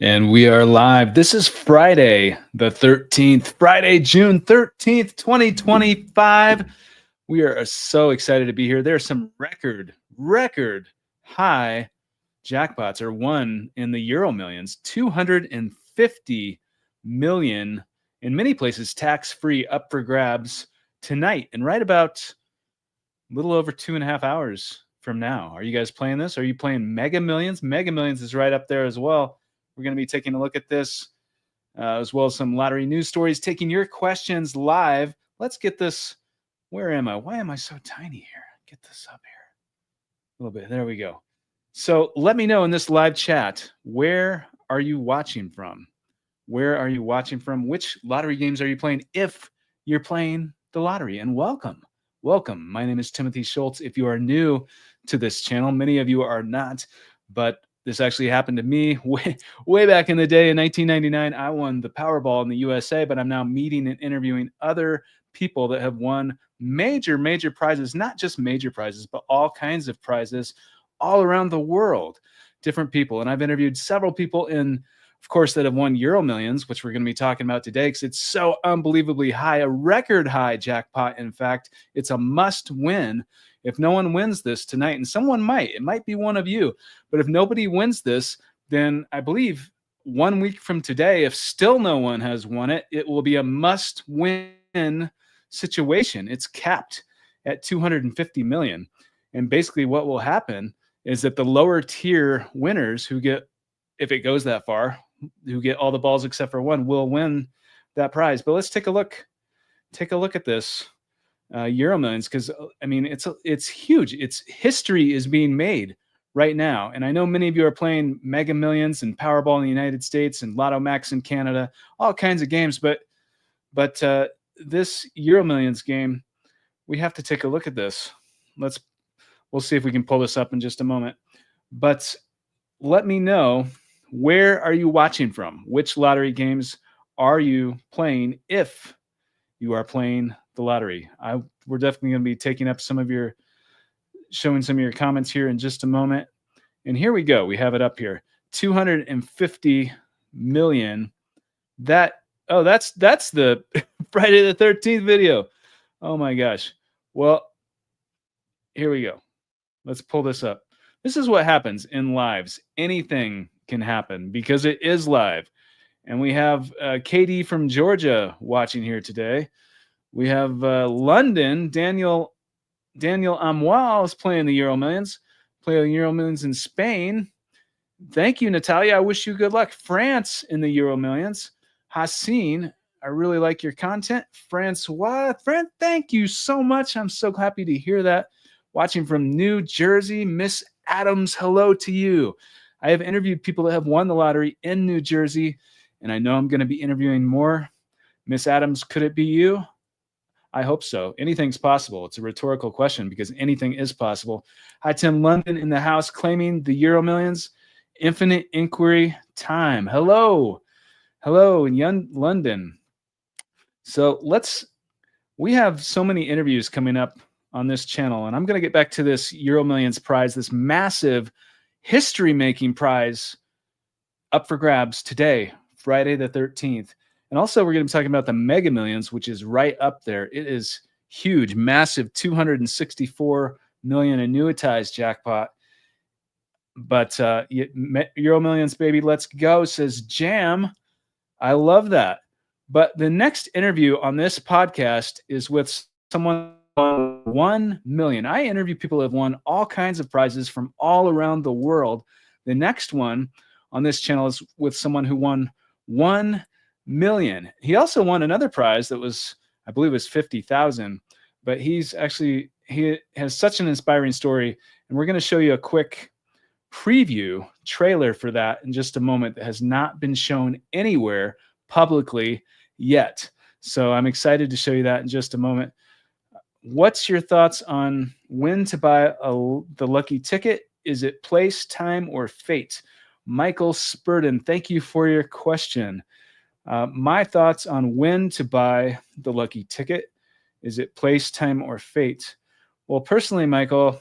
And we are live. This is Friday, the 13th, Friday, June 13th, 2025. We are so excited to be here. There are some record high jackpots or won in the EuroMillions, 250 million in many places, tax-free, up for grabs tonight. And right about a little over 2.5 hours from now. Are you guys playing this? Are you playing Mega Millions? Mega Millions is right up there as well. We're going to be taking a look at this, as well as some lottery news stories, taking your questions live. Let's get this. Where am I? Why am I so tiny here? Get this up here a little bit. There we go. So let me know in this live chat, where are you watching from? Where are you watching from? Which lottery games are you playing if you're playing the lottery? And welcome. Welcome. My name is Timothy Schultz. If you are new to this channel, many of you are not, but this actually happened to me way back in the day in 1999. I won the Powerball in the USA, but I'm now meeting and interviewing other people that have won major prizes, not just major prizes, but all kinds of prizes all around the world, different people. And I've interviewed several people of course, that have won EuroMillions, which we're going to be talking about today because it's so unbelievably high, a record high jackpot. In fact, it's a must win. If no one wins this tonight, and someone might, it might be one of you, but if nobody wins this, then I believe 1 week from today, if still no one has won it, it will be a must win situation. It's capped at 250 million. And basically what will happen is that the lower tier winners who get, if it goes that far, who get all the balls except for one, will win that prize. But let's take a look at this EuroMillions, because I mean it's huge. It's history is being made right now, and I know many of you are playing Mega Millions and Powerball in the United States and Lotto Max in Canada, all kinds of games. But this EuroMillions game, we have to take a look at this. We'll see if we can pull this up in just a moment. But let me know, where are you watching from? Which lottery games are you playing if you are playing the lottery? We're definitely going to be taking up showing some of your comments here in just a moment. And here we go. We have it up here. 250 million. That's the Friday the 13th video. Oh my gosh. Well, here we go. Let's pull this up. This is what happens in lives. Anything can happen because it is live. And we have Katie from Georgia watching here today. We have London. Daniel Amois is playing the EuroMillions. Playing EuroMillions in Spain. Thank you, Natalia. I wish you good luck. France in the EuroMillions. Hassin, I really like your content. Francois, thank you so much. I'm so happy to hear that. Watching from New Jersey, Miss Adams, hello to you. I have interviewed people that have won the lottery in New Jersey, and I know I'm going to be interviewing more. Miss Adams, could it be you? I hope so. Anything's possible. It's a rhetorical question because anything is possible. Hi, Tim London in the house claiming the EuroMillions. Infinite inquiry time. Hello in London. So we have so many interviews coming up on this channel, and I'm going to get back to this EuroMillions prize, this massive history-making prize up for grabs today, Friday the 13th. And also we're going to be talking about the Mega Millions, which is right up there. It is huge, massive, 264 million annuitized jackpot. But EuroMillions, baby, let's go, says Jam. I love that. But the next interview on this podcast is with someone won 1 million. I interview people who have won all kinds of prizes from all around the world. The next one on this channel is with someone who won 1 million. He also won another prize that was, I believe, was 50,000. But he has such an inspiring story, and we're going to show you a quick preview trailer for that in just a moment that has not been shown anywhere publicly yet. So I'm excited to show you that in just a moment. What's your thoughts on when to buy the lucky ticket? Is it place, time, or fate? Michael Spurden, thank you for your question. My thoughts on when to buy the lucky ticket. Is it place, time, or fate? Well, personally, Michael,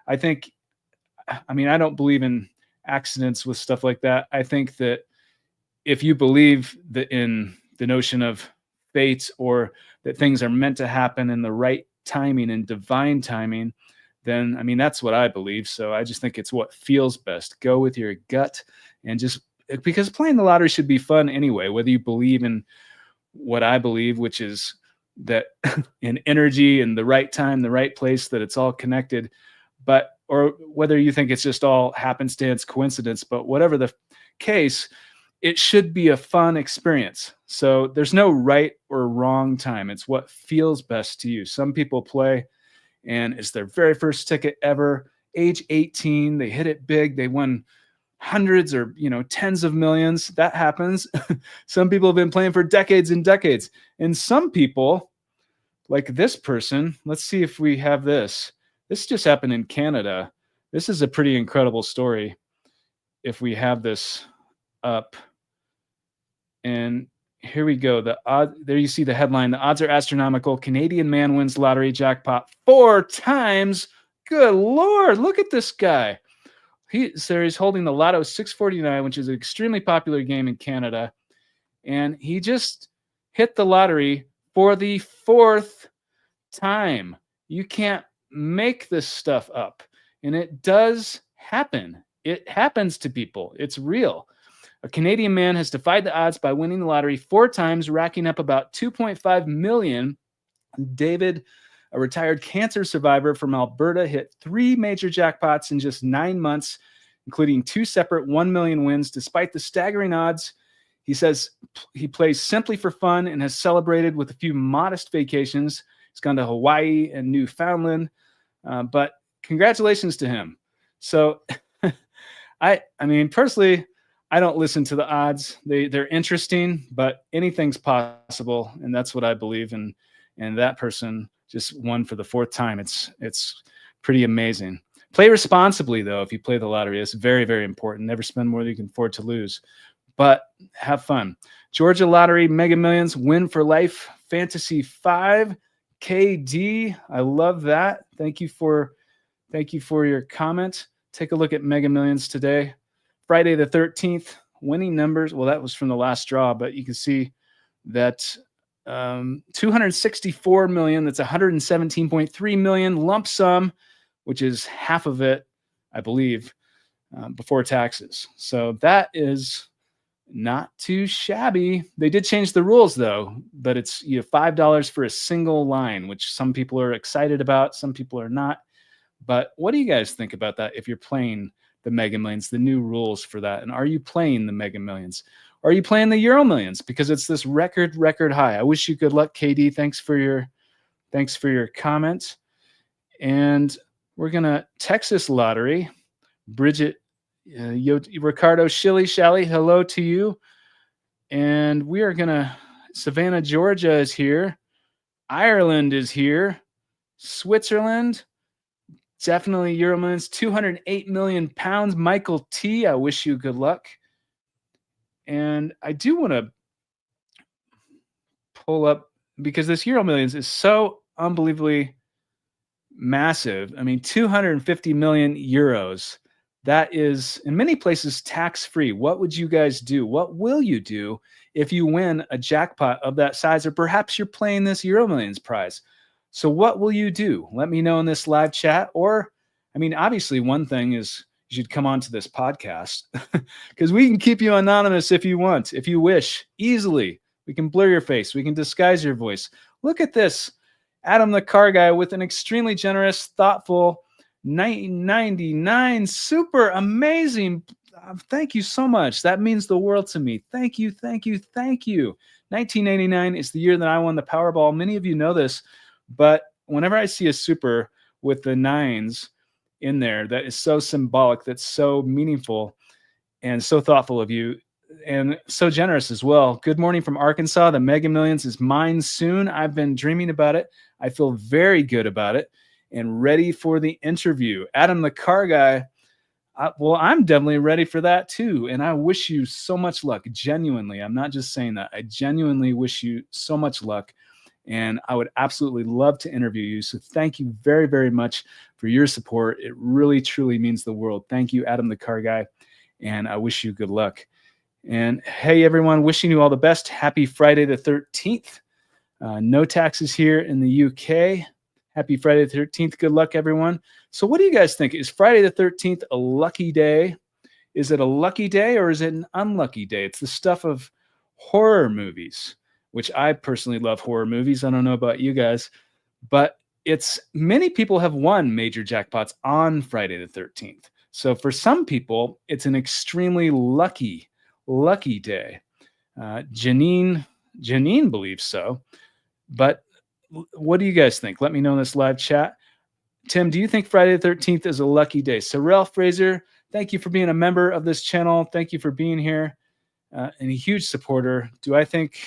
I don't believe in accidents with stuff like that. I think that if you believe that in the notion of fate, or that things are meant to happen in the right timing and divine timing, then I mean, that's what I believe. So I just think it's what feels best. Go with your gut, and just because playing the lottery should be fun anyway, whether you believe in what I believe, which is that in energy and the right time, the right place, that it's all connected, but or whether you think it's just all happenstance, coincidence, but whatever the case, it should be a fun experience. So there's no right or wrong time. It's what feels best to you. Some people play and it's their very first ticket ever, age 18, they hit it big, they won hundreds or tens of millions. That happens. Some people have been playing for decades and decades, and some people, like this person, let's see if we have this. This just happened in Canada. This is a pretty incredible story. If we have this up, and here we go. There you see the headline. The odds are astronomical. Canadian man wins lottery jackpot 4 times. Good Lord, look at this guy. He's holding the Lotto 649, which is an extremely popular game in Canada. And he just hit the lottery for the 4th time. You can't make this stuff up. And it does happen. It happens to people. It's real. A Canadian man has defied the odds by winning the lottery 4 times, racking up about $2.5 million. David, a retired cancer survivor from Alberta, hit 3 major jackpots in just 9 months, including 2 separate $1 million wins. Despite the staggering odds, he says he plays simply for fun and has celebrated with a few modest vacations. He's gone to Hawaii and Newfoundland, but congratulations to him. So I mean, personally, I don't listen to the odds. They're interesting, but anything's possible, and that's what I believe in. And that person just won for the 4th time. It's pretty amazing. Play responsibly, though. If you play the lottery, it's very, very important. Never spend more than you can afford to lose, but have fun. Georgia Lottery Mega Millions win for life. Fantasy 5 KD. I love that. Thank you for your comment. Take a look at Mega Millions today. Friday the 13th, winning numbers. Well, that was from the last draw, but you can see that 264 million. That's 117.3 million lump sum, which is half of it, I believe, before taxes. So that is not too shabby. They did change the rules though, but it's $5 for a single line, which some people are excited about, some people are not. But what do you guys think about that if you're playing the Mega Millions, the new rules for that? And are you playing the Mega Millions? Or are you playing the EuroMillions? Because it's this record high. I wish you good luck, KD. Thanks for your comment. And we're gonna Texas Lottery. Bridget, Ricardo, Shally, hello to you. And we are gonna Savannah, Georgia is here. Ireland is here. Switzerland. Definitely EuroMillions, 208 million pounds. Michael T, I wish you good luck. And I do want to pull up, because this EuroMillions is so unbelievably massive. I mean, 250 million euros. That is, in many places, tax-free. What would you guys do? What will you do if you win a jackpot of that size? Or perhaps you're playing this EuroMillions prize. So what will you do? Let me know in this live chat. Or, I mean, obviously one thing is you should come on to this podcast because we can keep you anonymous if you want, if you wish, easily. We can blur your face. We can disguise your voice. Look at this. Adam the Car Guy with an extremely generous, thoughtful 1999. Super amazing. Thank you so much. That means the world to me. Thank you, thank you, thank you. 1989 is the year that I won the Powerball. Many of you know this. But whenever I see a super with the 9s in there, that is so symbolic, that's so meaningful, and so thoughtful of you, and so generous as well. Good morning from Arkansas. The Mega Millions is mine soon. I've been dreaming about it. I feel very good about it and ready for the interview. Adam the Car Guy, well, I'm definitely ready for that too. And I wish you so much luck. Genuinely, I'm not just saying that. I genuinely wish you so much luck. And I would absolutely love to interview you. So thank you very, very much for your support. It really, truly means the world. Thank you, Adam the Car Guy. And I wish you good luck. And hey, everyone, wishing you all the best. Happy Friday the 13th. No taxes here in the UK. Happy Friday the 13th. Good luck, everyone. So what do you guys think? Is Friday the 13th a lucky day? Is it a lucky day or is it an unlucky day? It's the stuff of horror movies, which I personally love horror movies. I don't know about you guys, but it's many people have won major jackpots on Friday the 13th. So for some people, it's an extremely lucky day. Janine believes so. But what do you guys think? Let me know in this live chat. Tim, do you think Friday the 13th is a lucky day? Sorrel Fraser, thank you for being a member of this channel. Thank you for being here and a huge supporter. Do I think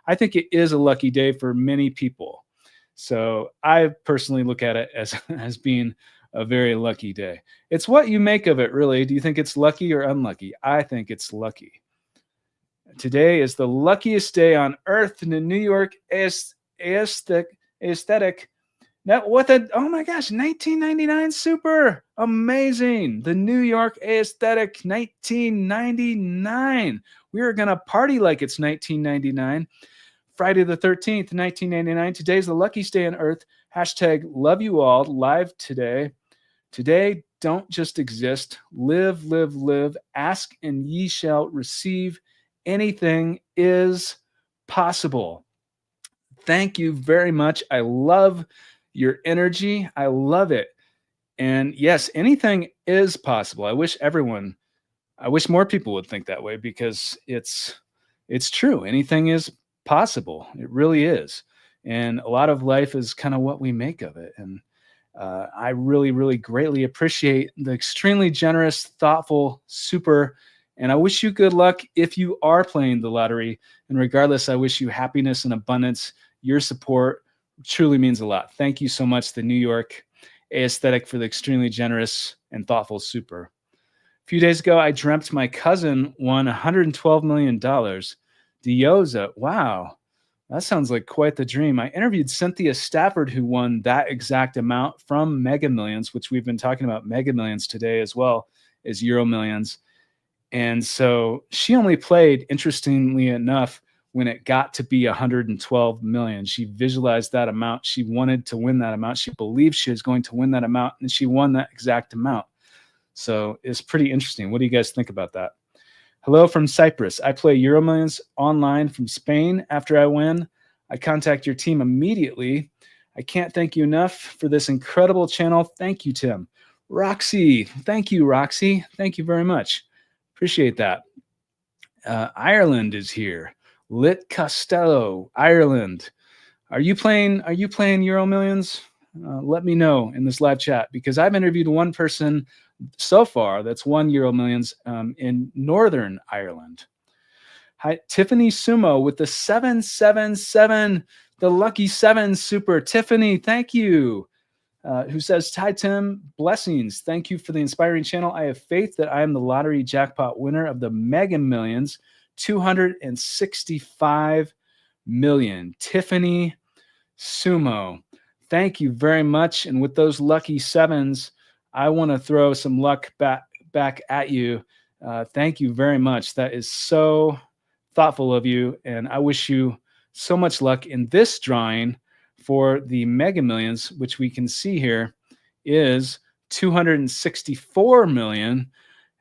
I think it is a lucky day for many people. So I personally look at it as being a very lucky day. It's what you make of it, really. Do you think it's lucky or unlucky? I think it's lucky. Today is the luckiest day on earth in the New York aesthetic. Now, oh my gosh, 1999 super amazing. The New York aesthetic 1999. We are going to party like it's 1999. Friday the 13th, 1999. Today's the luckiest day on earth. Hashtag love you all live today. Today, don't just exist. Live, live, live. Ask and ye shall receive. Anything is possible. Thank you very much. I love your energy. I love it. And yes, anything is possible. I wish more people would think that way because it's true. Anything is possible. It really is. And a lot of life is kind of what we make of it. And I really, really greatly appreciate the extremely generous, thoughtful, super. And I wish you good luck if you are playing the lottery. And regardless, I wish you happiness and abundance. Your support truly means a lot. Thank you so much, the New York Aesthetic, for the extremely generous and thoughtful super. A few days ago, I dreamt my cousin won $112 million. Dioza, wow, that sounds like quite the dream. I interviewed Cynthia Stafford, who won that exact amount from Mega Millions, which we've been talking about Mega Millions today as well as EuroMillions. And so she only played, interestingly enough, when it got to be 112 million. She visualized that amount. She wanted to win that amount. She believed she was going to win that amount, and she won that exact amount. So it's pretty interesting. What do you guys think about that? Hello from Cyprus. I play EuroMillions online from Spain. After I win, I contact your team immediately. I can't thank you enough for this incredible channel. Thank you, Tim. Roxy. Thank you, Roxy. Thank you very much. Appreciate that. Ireland is here. Lit Costello, Ireland. Are you playing EuroMillions? Let me know in this live chat because I've interviewed one person so far that's won EuroMillions in Northern Ireland. Hi, Tiffany Sumo with the 777, the lucky 7 super. Tiffany, thank you. Who says, hi, Tim, blessings. Thank you for the inspiring channel. I have faith that I am the lottery jackpot winner of the Mega Millions, 265 million. Tiffany Sumo, thank you very much. And with those lucky 7s, I want to throw some luck back at you. Thank you very much. That is so thoughtful of you. And I wish you so much luck in this drawing for the Mega Millions, which we can see here is 264 million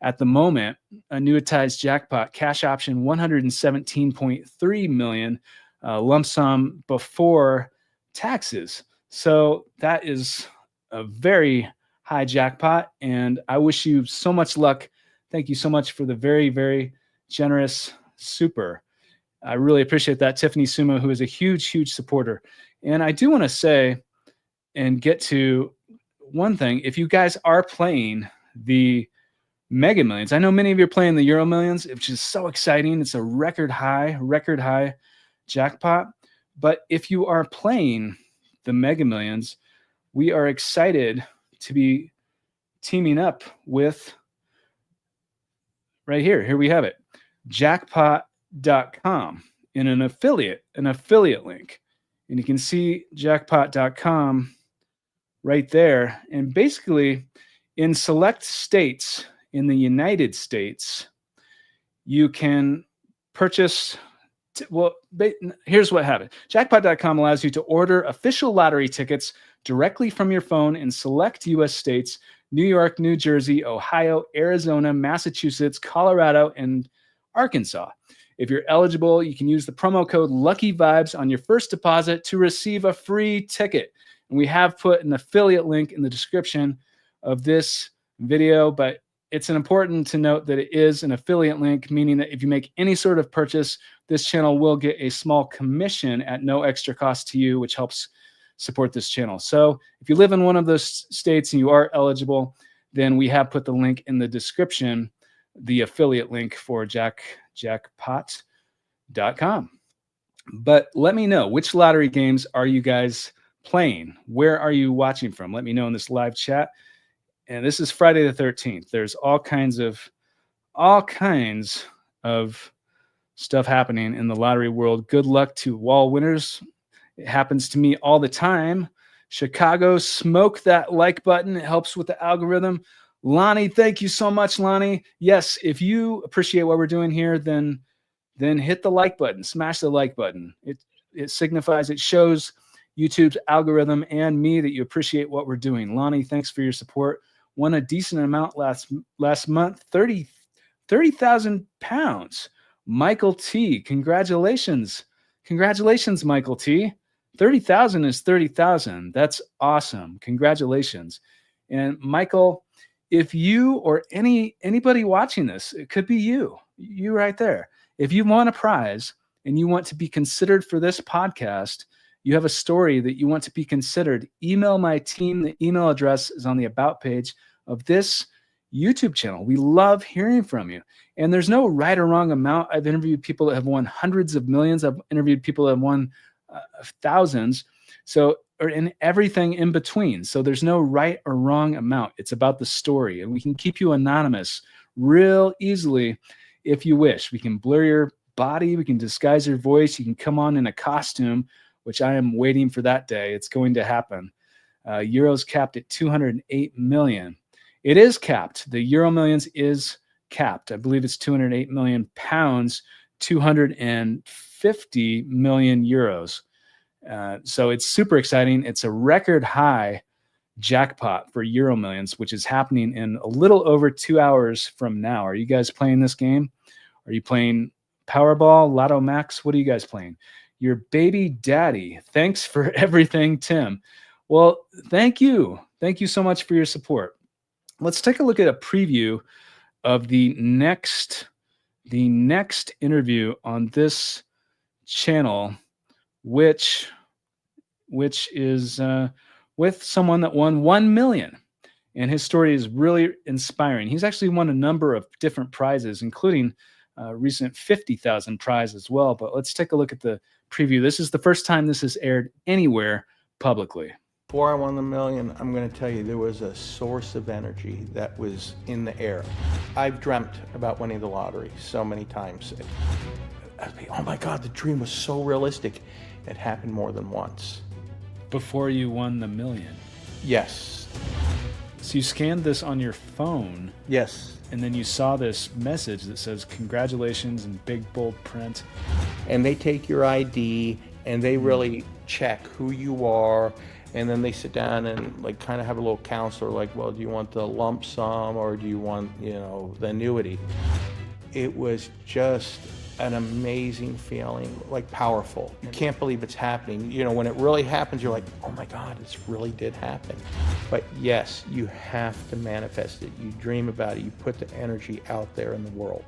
at the moment. Annuitized jackpot, cash option 117.3 million, lump sum before taxes. So that is a very high jackpot, and I wish you so much luck. Thank you so much for the very, very generous super. I really appreciate that, Tiffany Sumo, who is a huge, huge supporter. And I do want to say and get to one thing. If you guys are playing the Mega Millions, I know many of you are playing the EuroMillions, which is so exciting. It's a record high jackpot. But if you are playing the Mega Millions, we are excited to be teaming up with, right here. Here we have it, jackpot.com in an affiliate link. And you can see jackpot.com right there. And basically, in select states in the United States, You can purchase. Well, here's what happened. Jackpot.com allows you to order official lottery tickets directly from your phone in select U.S. states: New York, New Jersey, Ohio, Arizona, Massachusetts, Colorado, and Arkansas. If you're eligible, you can use the promo code Lucky Vibes on your first deposit to receive a free ticket. And we have put an affiliate link in the description of this video, but it's important to note that it is an affiliate link, meaning that if you make any sort of purchase, this channel will get a small commission at no extra cost to you, which helps support this channel. So if you live in one of those states and you are eligible, then we have put the link in the description, the affiliate link for jackpot.com. But let me know, which lottery games are you guys playing? Where are you watching from? Let me know in this live chat. And this is Friday the 13th. There's all kinds of stuff happening in the lottery world. Good luck to all winners. It happens to me all the time. Chicago, smoke that like button. It helps with the algorithm. Lonnie, thank you so much, Lonnie. Yes, if you appreciate what we're doing here, then hit the like button. Smash the like button. It signifies, it shows YouTube's algorithm and me that you appreciate what we're doing. Lonnie, thanks for your support. Won a decent amount last month, 30,000 pounds. Michael T, congratulations. Congratulations, Michael T. 30,000 is 30,000. That's awesome. Congratulations. And Michael, if you or anybody watching this, it could be you right there. If you want a prize and you want to be considered for this podcast, you have a story that you want to be considered, email my team. The email address is on the about page of this YouTube channel. We love hearing from you. And there's no right or wrong amount. I've interviewed people that have won hundreds of millions. I've interviewed people that have won thousands. So, or in everything in between. So there's no right or wrong amount. It's about the story. And we can keep you anonymous real easily if you wish. We can blur your body. We can disguise your voice. You can come on in a costume, which I am waiting for that day. It's going to happen. Euros capped at 208 million. It is capped. The EuroMillions is capped. I believe it's 208 million pounds, 250 million euros. So it's super exciting. It's a record high jackpot for EuroMillions, which is happening in a little over 2 hours from now. Are you guys playing this game? Are you playing Powerball, Lotto Max? What are you guys playing? Your baby daddy. Thanks for everything, Tim. Well, thank you. Thank you so much for your support. Let's take a look at a preview of the next interview on this channel, which is with someone that won 1 million. And his story is really inspiring. He's actually won a number of different prizes, including recent 50,000 prize as well. But let's take a look at the preview. This is the first time this has aired anywhere publicly. Before I won the million, I'm going to tell you, there was a source of energy that was in the air. I've dreamt about winning the lottery so many times. I'd be, oh my God, the dream was so realistic. It happened more than once. Before you won the million? Yes. So you scanned this on your phone? Yes. And then you saw this message that says, congratulations, in big, bold print. And they take your ID and they really check who you are. And then they sit down and like kind of have a little counselor, like, well, do you want the lump sum or do you want, the annuity? It was just an amazing feeling, like powerful. You can't believe it's happening. When it really happens, you're like, oh my God, this really did happen. But yes, you have to manifest it. You dream about it. You put the energy out there in the world.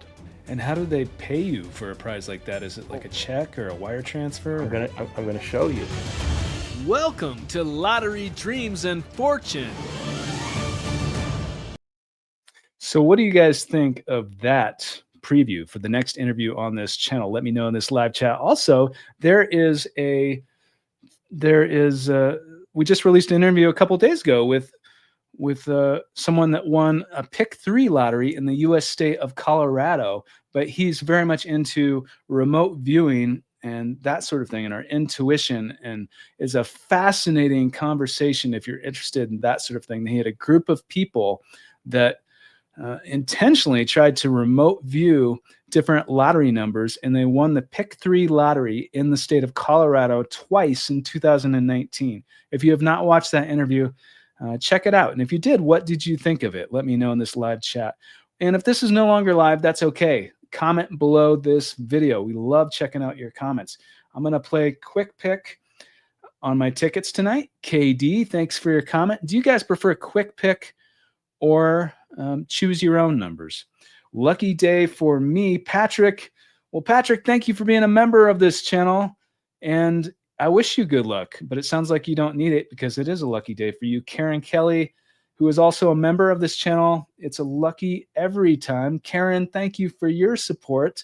And how do they pay you for a prize like that? Is it like a check or a wire transfer? I'm gonna show you. Welcome to Lottery Dreams and Fortune. So what do you guys think of that preview for the next interview on this channel? Let me know in this live chat. Also, we just released an interview a couple days ago with someone that won a pick 3 lottery in the U.S. state of Colorado, but he's very much into remote viewing and that sort of thing, and our intuition, and is a fascinating conversation if you're interested in that sort of thing. He had a group of people that intentionally tried to remote view different lottery numbers, and they won the Pick 3 lottery in the state of Colorado twice in 2019. If you have not watched that interview, check it out. And if you did, what did you think of it? Let me know in this live chat. And if this is no longer live, that's okay. Comment below this video. We love checking out your comments. I'm going to play Quick Pick on my tickets tonight. KD, thanks for your comment. Do you guys prefer Quick Pick or choose your own numbers? Lucky day for me, Patrick. Well, Patrick, thank you for being a member of this channel, and I wish you good luck, but it sounds like you don't need it because it is a lucky day for you. Karen Kelly, who is also a member of this channel, it's a lucky every time. Karen, thank you for your support.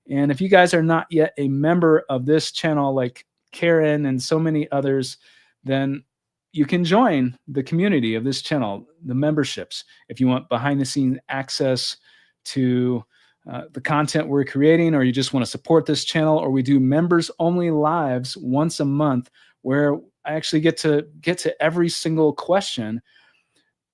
And if you guys are not yet a member of this channel like Karen and so many others, then you can join the community of this channel, the memberships, if you want behind the scenes access to the content we're creating, or you just want to support this channel, or we do members only lives once a month where I actually get to every single question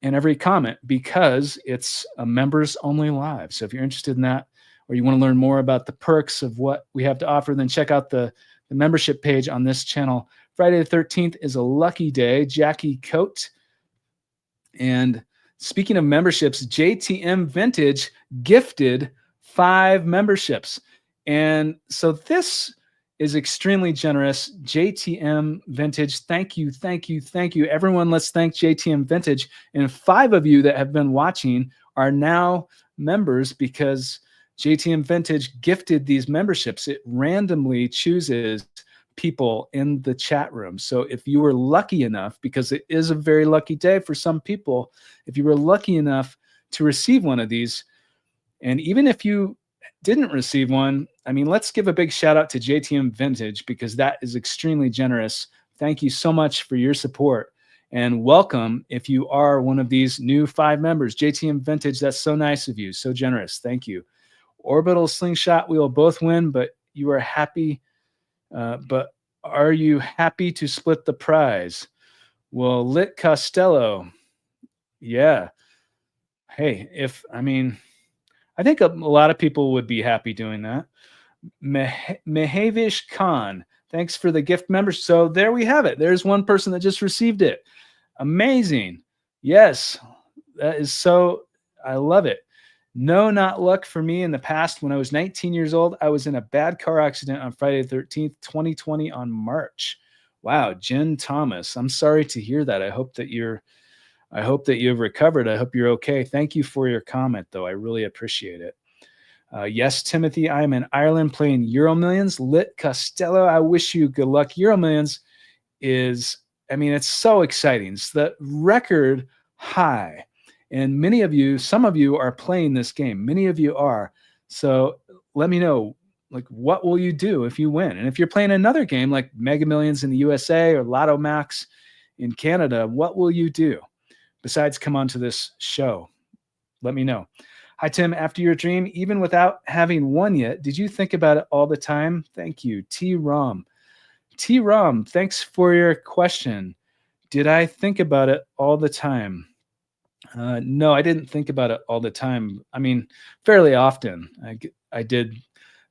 and every comment because it's a members only live. So if you're interested in that, or you want to learn more about the perks of what we have to offer, then check out the membership page on this channel. Friday the 13th is a lucky day. Jackie Coate. And speaking of memberships, JTM Vintage gifted 5 memberships. And so this is extremely generous. JTM Vintage, thank you, thank you, thank you. Everyone, let's thank JTM Vintage. And 5 of you that have been watching are now members because JTM Vintage gifted these memberships. It randomly chooses people in the chat room. So if you were lucky enough, because it is a very lucky day for some people, if you were lucky enough to receive one of these, and even if you didn't receive one, I mean, let's give a big shout out to JTM Vintage because that is extremely generous. Thank you so much for your support, and welcome if you are one of these new 5 members. JTM Vintage, that's so nice of you, so generous. Thank you. Orbital Slingshot, we will both win, but you are happy. But are you happy to split the prize? Well, Lit Costello, yeah. Hey, I think a lot of people would be happy doing that. Mehavish Khan, thanks for the gift members. So there we have it. There's one person that just received it. Amazing. Yes, that is so, I love it. No, not luck for me in the past. When I was 19 years old, I was in a bad car accident on Friday the 13th, 2020 on March. Wow, Jen Thomas. I'm sorry to hear that. I hope that you've recovered. I hope you're okay. Thank you for your comment, though. I really appreciate it. Yes, Timothy, I'm in Ireland playing EuroMillions. Lit Costello, I wish you good luck. EuroMillions is, it's so exciting. It's the record high. And many of you, some of you are playing this game. Many of you are. So let me know, what will you do if you win? And if you're playing another game like Mega Millions in the USA or Lotto Max in Canada, what will you do besides come onto this show? Let me know. Hi, Tim. After your dream, even without having won yet, did you think about it all the time? Thank you. T-Rom. T-Rom, thanks for your question. Did I think about it all the time? No, I didn't think about it all the time. Fairly often. I did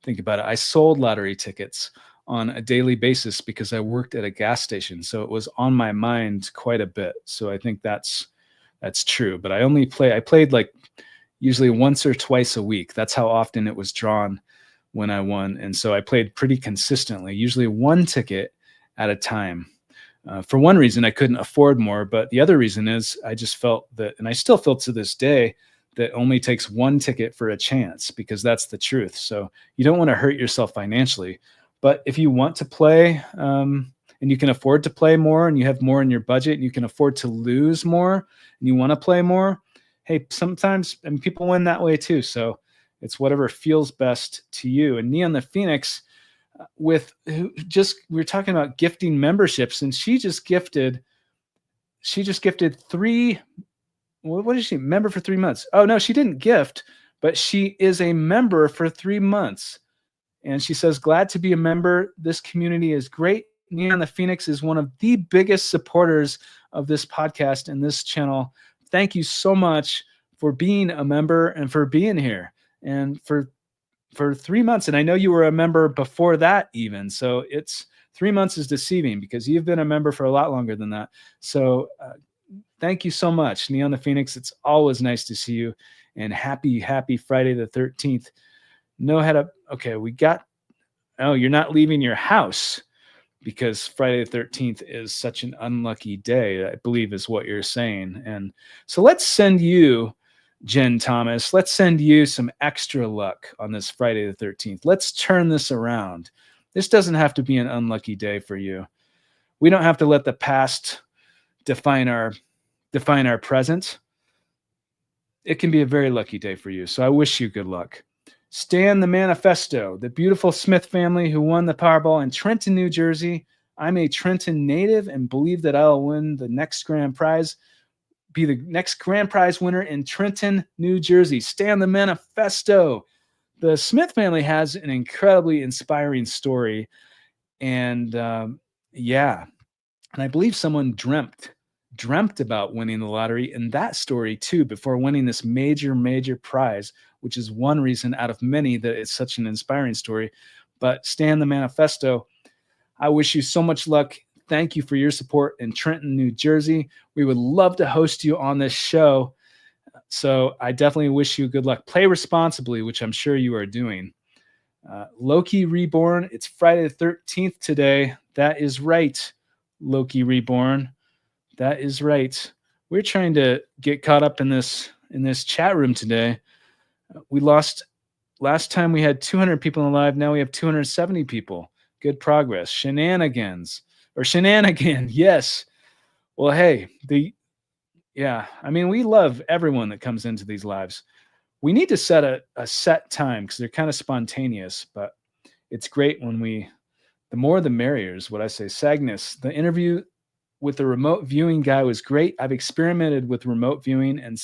think about it. I sold lottery tickets on a daily basis because I worked at a gas station. So it was on my mind quite a bit. So I think that's true. But I played like usually once or twice a week. That's how often it was drawn when I won. And so I played pretty consistently, usually one ticket at a time. For one reason, I couldn't afford more, but the other reason is I just felt that, and I still feel to this day, that only takes one ticket for a chance, because that's the truth. So you don't want to hurt yourself financially. But if you want to play and you can afford to play more and you have more in your budget and you can afford to lose more and you want to play more, hey, sometimes people win that way too. So it's whatever feels best to you. And Neon the Phoenix, we were talking about gifting memberships, and she just gifted 3. What is she? Member for 3 months. Oh no, she didn't gift, but she is a member for 3 months. And she says, glad to be a member. This community is great. Neon the Phoenix is one of the biggest supporters of this podcast and this channel. Thank you so much for being a member and for being here and for 3 months. And I know you were a member before that even. So it's 3 months is deceiving because you've been a member for a lot longer than that. So thank you so much, Neon the Phoenix. It's always nice to see you, and happy Friday the 13th. Know how to, okay, you're not leaving your house because Friday the 13th is such an unlucky day, I believe is what you're saying. And so let's send you, Jen Thomas, let's send you some extra luck on this Friday the 13th. Let's turn this around. This doesn't have to be an unlucky day for you. We don't have to let the past define our present. It can be a very lucky day for you. So I wish you good luck. Stan the Manifesto, the beautiful Smith family who won the Powerball in Trenton, New Jersey. I'm a Trenton native and believe that I'll win the next grand prize, be the next grand prize winner in Trenton, New Jersey. Stan the Manifesto. The Smith family has an incredibly inspiring story. And yeah, and I believe someone dreamt about winning the lottery in that story too before winning this major prize, which is one reason out of many that it's such an inspiring story. But Stan the Manifesto, I wish you so much luck. Thank you for your support in Trenton, New Jersey. We would love to host you on this show. So I definitely wish you good luck. Play responsibly, which I'm sure you are doing. Loki Reborn, it's Friday the 13th today. That is right, Loki Reborn. That is right. We're trying to get caught up in this chat room today. We lost last time we had 200 people alive. Now we have 270 people. Good progress. Shenanigan. Yes. Well, hey, I mean, we love everyone that comes into these lives. We need to set a set time because they're kind of spontaneous, but it's great when the more the merrier is what I say. Sagnus, the interview with the remote viewing guy was great. I've experimented with remote viewing and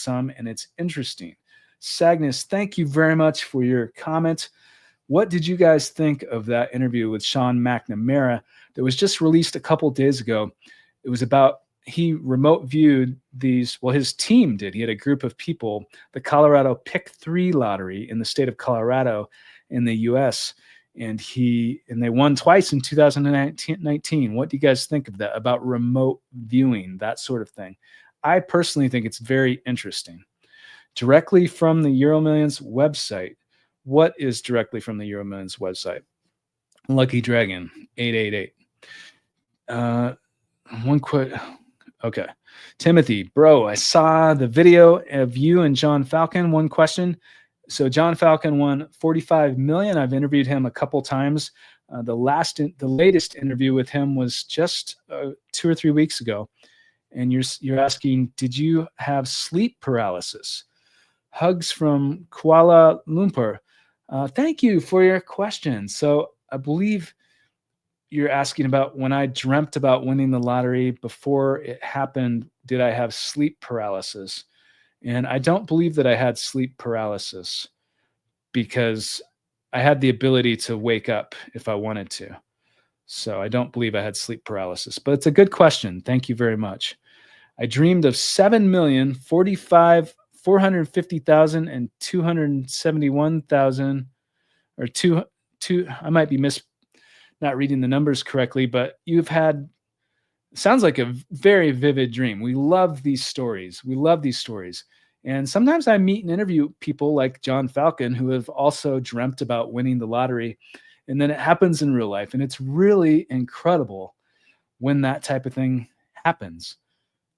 it's interesting. Sagnus, thank you very much for your comment. What did you guys think of that interview with Sean McNamara that was just released a couple days ago? It was about, he remote viewed these, well, his team did. He had a group of people, the Colorado Pick 3 lottery in the state of Colorado in the US. And they won twice in 2019. What do you guys think of that, about remote viewing, that sort of thing? I personally think it's very interesting. Directly from the EuroMillions website. What is directly from the EuroMillions website? Lucky Dragon 888. One quick. Okay. Timothy, bro, I saw the video of you and John Falcon. One question. So John Falcon won 45 million. I've interviewed him a couple times. The latest interview with him was just 2 or 3 weeks ago. And you're asking, did you have sleep paralysis? Hugs from Kuala Lumpur. Thank you for your question. So I believe you're asking about when I dreamt about winning the lottery before it happened, did I have sleep paralysis? And I don't believe that I had sleep paralysis because I had the ability to wake up if I wanted to. So I don't believe I had sleep paralysis, but it's a good question. Thank you very much. I dreamed of 7,045,450,000 and 271,000 or two. I might be not reading the numbers correctly, but sounds like a very vivid dream. We love these stories. And sometimes I meet and interview people like John Falcon who have also dreamt about winning the lottery. And then it happens in real life. And it's really incredible when that type of thing happens.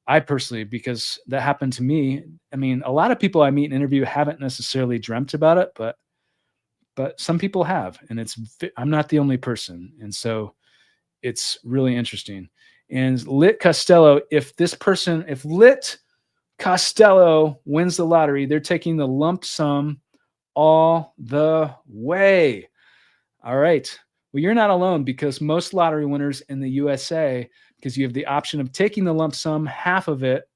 I personally, because that happened to me. I mean, a lot of people I meet and interview haven't necessarily dreamt about it, but some people have, and I'm not the only person. And so it's really interesting. And Lit Costello, if Lit Costello wins the lottery, they're taking the lump sum all the way. All right. Well, you're not alone, because most lottery winners in the USA, because you have the option of taking the lump sum, half of it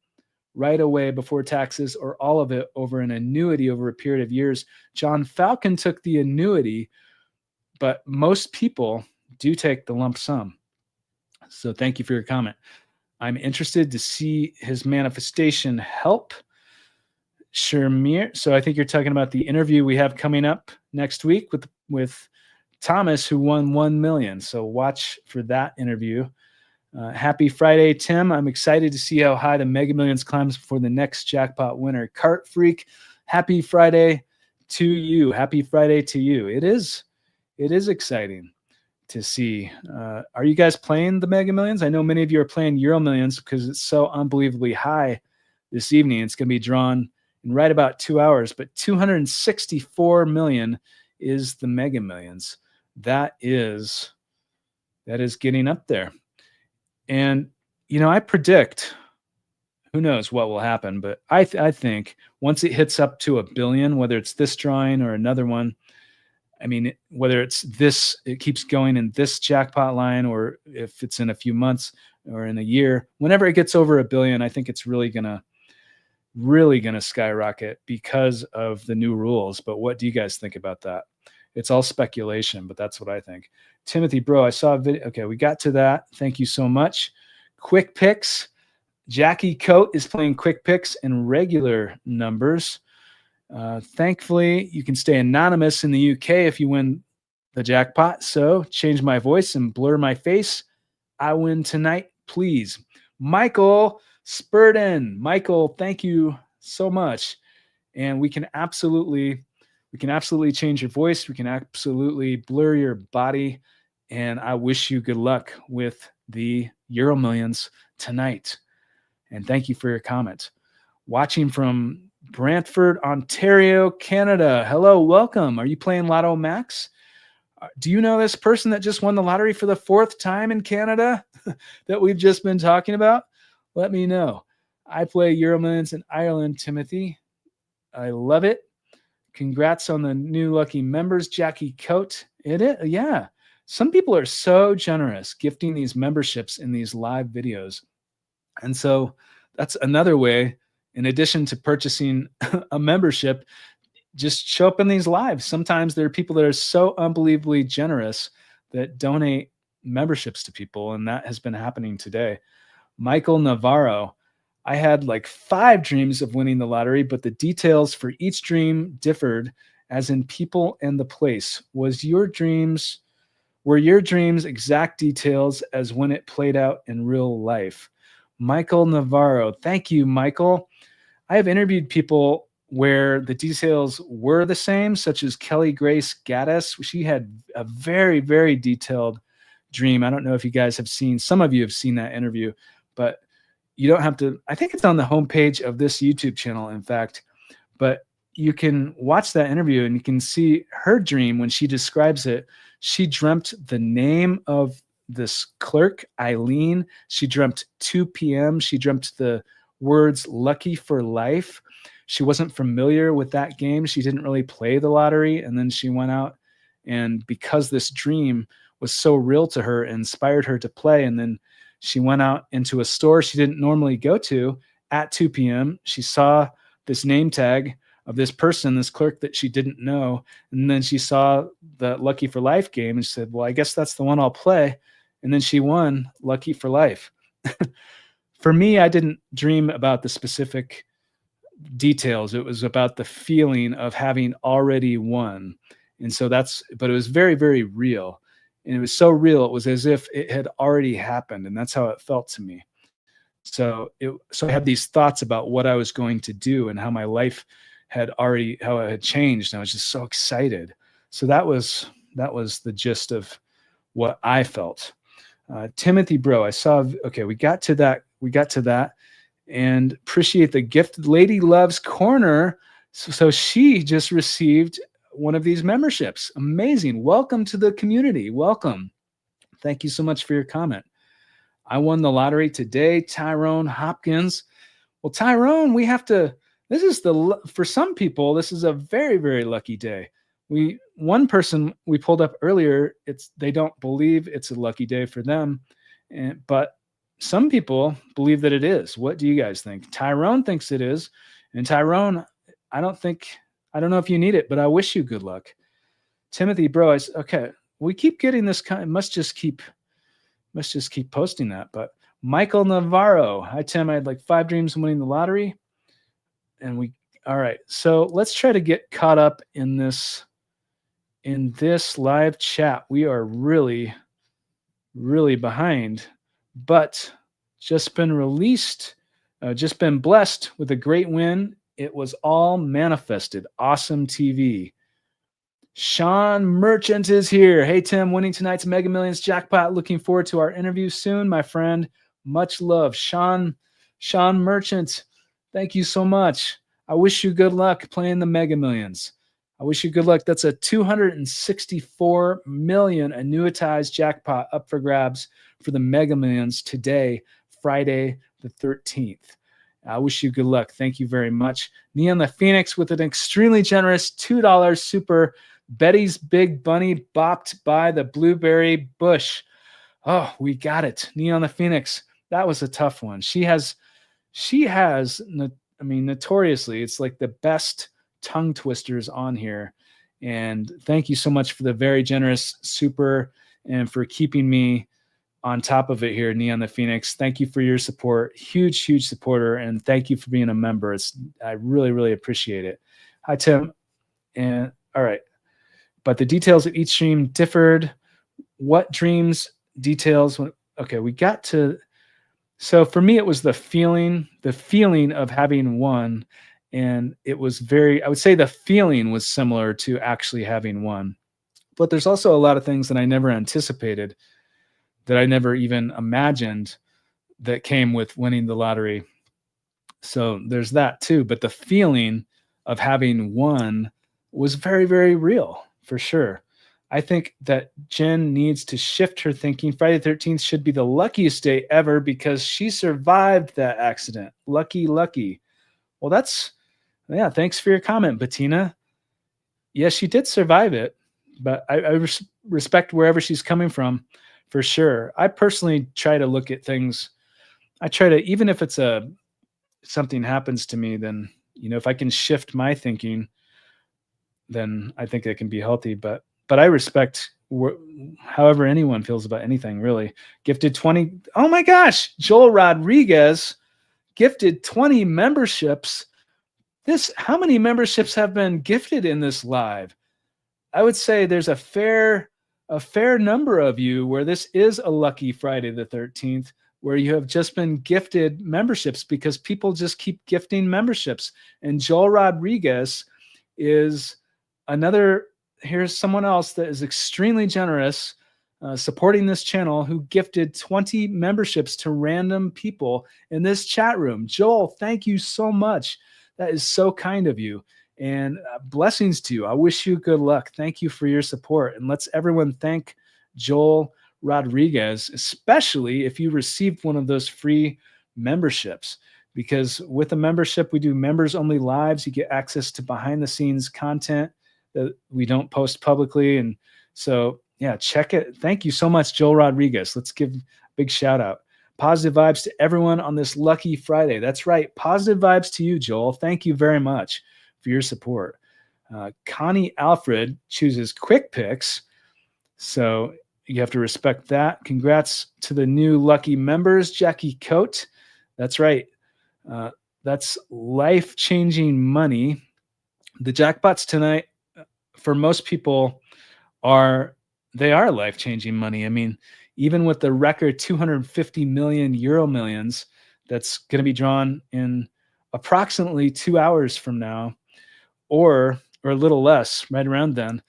right away before taxes, or all of it over an annuity over a period of years. John Falcon took the annuity, but most people do take the lump sum. So thank you for your comment. I'm interested to see his manifestation help. Shermir. So I think you're talking about the interview we have coming up next week with Thomas, who won 1 million. So watch for that interview. Happy Friday, Tim. I'm excited to see how high the Mega Millions climbs before the next jackpot winner. Cart Freak, happy Friday to you. Happy Friday to you. It is exciting to see. Are you guys playing the Mega Millions? I know many of you are playing EuroMillions because it's so unbelievably high this evening. It's going to be drawn in right about 2 hours, but 264 million is the Mega Millions. That is getting up there. And, I predict, who knows what will happen, but I think once it hits up to $1 billion, whether it's this drawing or another one, I mean, whether it's this, it keeps going in this jackpot line, or if it's in a few months or in a year, whenever it gets over $1 billion, I think it's really gonna skyrocket because of the new rules. But what do you guys think about that? It's all speculation, but that's what I think. Timothy, bro, I saw a video. Okay, we got to that. Thank you so much. Quick picks. Jackie Coat is playing quick picks and regular numbers. Thankfully, you can stay anonymous in the UK if you win the jackpot. So change my voice and blur my face. I win tonight, please. Michael Spurden. Michael, thank you so much. And we can absolutely change your voice. We can absolutely blur your body. And I wish you good luck with the EuroMillions tonight. And thank you for your comment. Watching from Brantford, Ontario, Canada. Hello, welcome. Are you playing Lotto Max? Do you know this person that just won the lottery for the 4th time in Canada that we've just been talking about? Let me know. I play EuroMillions in Ireland, Timothy. I love it. Congrats on the new lucky members, Jackie Coat. Yeah. Some people are so generous gifting these memberships in these live videos. And so that's another way, in addition to purchasing a membership, just show up in these lives. Sometimes there are people that are so unbelievably generous that donate memberships to people, and that has been happening today. Michael Navarro, I had like 5 dreams of winning the lottery, but the details for each dream differed, as in people and the place. Were your dreams exact details as when it played out in real life? Michael Navarro, thank you, Michael. I have interviewed people where the details were the same, such as Kelly Grace Gaddis. She had a very, very detailed dream. I don't know if you guys have seen, some of you have seen that interview, but you don't have to, I think it's on the homepage of this YouTube channel, in fact, but you can watch that interview and you can see her dream when she describes it. She dreamt the name of this clerk, Eileen. She dreamt 2 p.m. She dreamt the words lucky for life. She wasn't familiar with that game. She didn't really play the lottery. And then she went out, and because this dream was so real to her, it inspired her to play. And then she went out into a store she didn't normally go to at 2 p.m. She saw this name tag of this person, this clerk that she didn't know. And then she saw the Lucky for Life game and she said, well, I guess that's the one I'll play. And then she won Lucky for Life. For me, I didn't dream about the specific details. It was about the feeling of having already won. And so but it was very, very real. And it was so real, it was as if it had already happened. And that's how it felt to me. So I had these thoughts about what I was going to do and how my life how it had changed. And I was just so excited. So that was the gist of what I felt. Timothy, bro, we got to that and appreciate the gift. Lady Loves Corner. So she just received one of these memberships. Amazing. Welcome to the community. Welcome. Thank you so much for your comment. I won the lottery today, Tyrone Hopkins. Well, Tyrone, for some people, this is a very, very lucky day. One person we pulled up earlier, they don't believe it's a lucky day for them, but some people believe that it is. What do you guys think? Tyrone thinks it is, and Tyrone, I don't know if you need it, but I wish you good luck. Timothy, bro, okay. We keep getting this kind. Must just keep posting that. But Michael Navarro, hi Tim. I had like 5 dreams of winning the lottery, and All right. So let's try to get caught up in this live chat. We are really, really behind, but just been released, just been blessed with a great win. It was all manifested. Awesome TV. Sean Merchant is here. Hey, Tim, winning tonight's Mega Millions jackpot. Looking forward to our interview soon, my friend. Much love. Sean Merchant, thank you so much. I wish you good luck playing the Mega Millions. I wish you good luck. That's a 264 million annuitized jackpot up for grabs for the Mega Millions today, Friday the 13th. I wish you good luck. Thank you very much. Neon the Phoenix with an extremely generous $2 super. Betty's Big Bunny bopped by the blueberry bush. Oh, we got it. Neon the Phoenix. That was a tough one. She has, notoriously, it's like the best tongue twisters on here. And thank you so much for the very generous super and for keeping me on top of it here, Neon the Phoenix. Thank you for your support. Huge supporter. And thank you for being a member. I really, really appreciate it. Hi, Tim. And all right. But the details of each dream differed. What dreams details? Okay, we got to. So for me, it was the feeling of having won. And it was I would say the feeling was similar to actually having won. But there's also a lot of things that I never anticipated, that I never even imagined, that came with winning the lottery. So there's that too. But the feeling of having won was very, very real, for sure. I think that Jen needs to shift her thinking. Friday the 13th should be the luckiest day ever because she survived that accident. Lucky. Well, thanks for your comment, Bettina. Yes, she did survive it, but I respect wherever she's coming from, for sure. I personally try to look at things. I try to, even if it's something happens to me, then, if I can shift my thinking, then I think it can be healthy. But I respect however anyone feels about anything, really. Gifted 20. Oh my gosh, Joel Rodriguez gifted 20 memberships. How many memberships have been gifted in this live? I would say there's a fair number of you where this is a lucky Friday the 13th, where you have just been gifted memberships because people just keep gifting memberships. And Joel Rodriguez is here's someone else that is extremely generous, supporting this channel, who gifted 20 memberships to random people in this chat room. Joel, thank you so much. That is so kind of you. And blessings to you. I wish you good luck. Thank you for your support. And let's everyone thank Joel Rodriguez, especially if you received one of those free memberships. Because with a membership, we do members only lives. You get access to behind the scenes content that we don't post publicly. And so, yeah, check it. Thank you so much, Joel Rodriguez. Let's give a big shout out. Positive vibes to everyone on this lucky Friday. That's right. Positive vibes to you, Joel. Thank you very much for your support. Connie Alfred chooses Quick Picks. So you have to respect that. Congrats to the new lucky members, Jackie Coate. That's right. That's life-changing money. The jackpots tonight, for most people, are life-changing money. I mean, even with the record 250 million EuroMillions that's going to be drawn in approximately 2 hours from now, or a little less, right around then,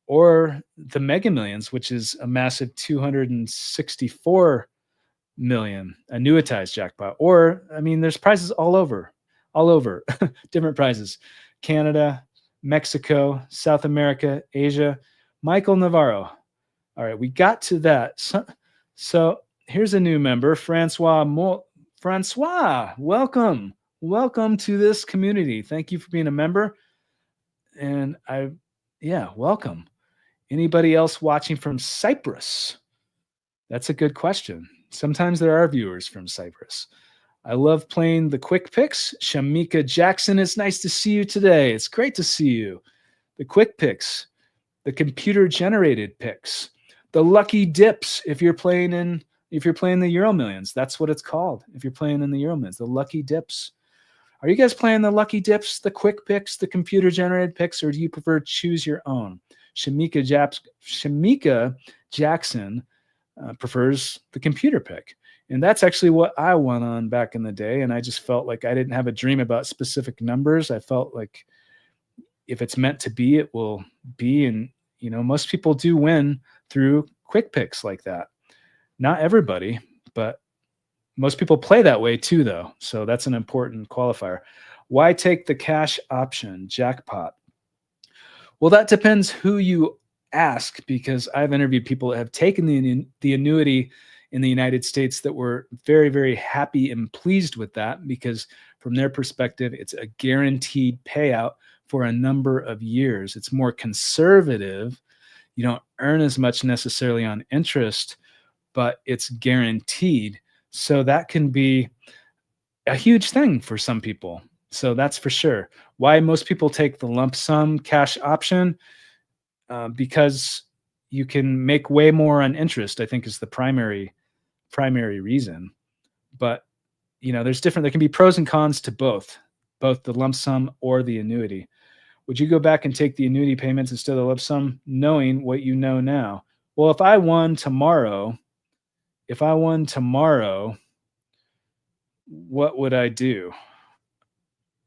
or the Mega Millions, which is a massive 264 million annuitized jackpot. Or, I mean, there's prizes all over, different prizes. Canada, Mexico, South America, Asia. Michael Navarro. All right, we got to that. So here's a new member, Francois. Francois, welcome to this community. Thank you for being a member. And welcome. Anybody else watching from Cyprus? That's a good question. Sometimes there are viewers from Cyprus. I love playing the quick picks. Shamika Jackson, it's nice to see you today. It's great to see you. The quick picks, the computer generated picks, the lucky dips. If you're playing the EuroMillions, that's what it's called. If you're playing in the EuroMillions, the lucky dips. Are you guys playing the lucky dips, the quick picks, the computer generated picks, or do you prefer choose your own? Shamika Jackson prefers the computer pick. And that's actually what I won on back in the day. And I just felt like I didn't have a dream about specific numbers. I felt like if it's meant to be, it will be. And, most people do win through quick picks like that. Not everybody, but most people play that way too, though. So that's an important qualifier. Why take the cash option, Jackpot? Well, that depends who you ask, because I've interviewed people that have taken the annuity in the United States that were very, very happy and pleased with that, because from their perspective, it's a guaranteed payout for a number of years. It's more conservative. You don't earn as much necessarily on interest, but it's guaranteed. So that can be a huge thing for some people. So that's for sure. Why most people take the lump sum cash option, because you can make way more on interest, I think, is the primary reason. But there can be pros and cons to both the lump sum or the annuity. Would you go back and take the annuity payments instead of the lump sum, knowing what you know now? Well, if I won tomorrow, what would I do?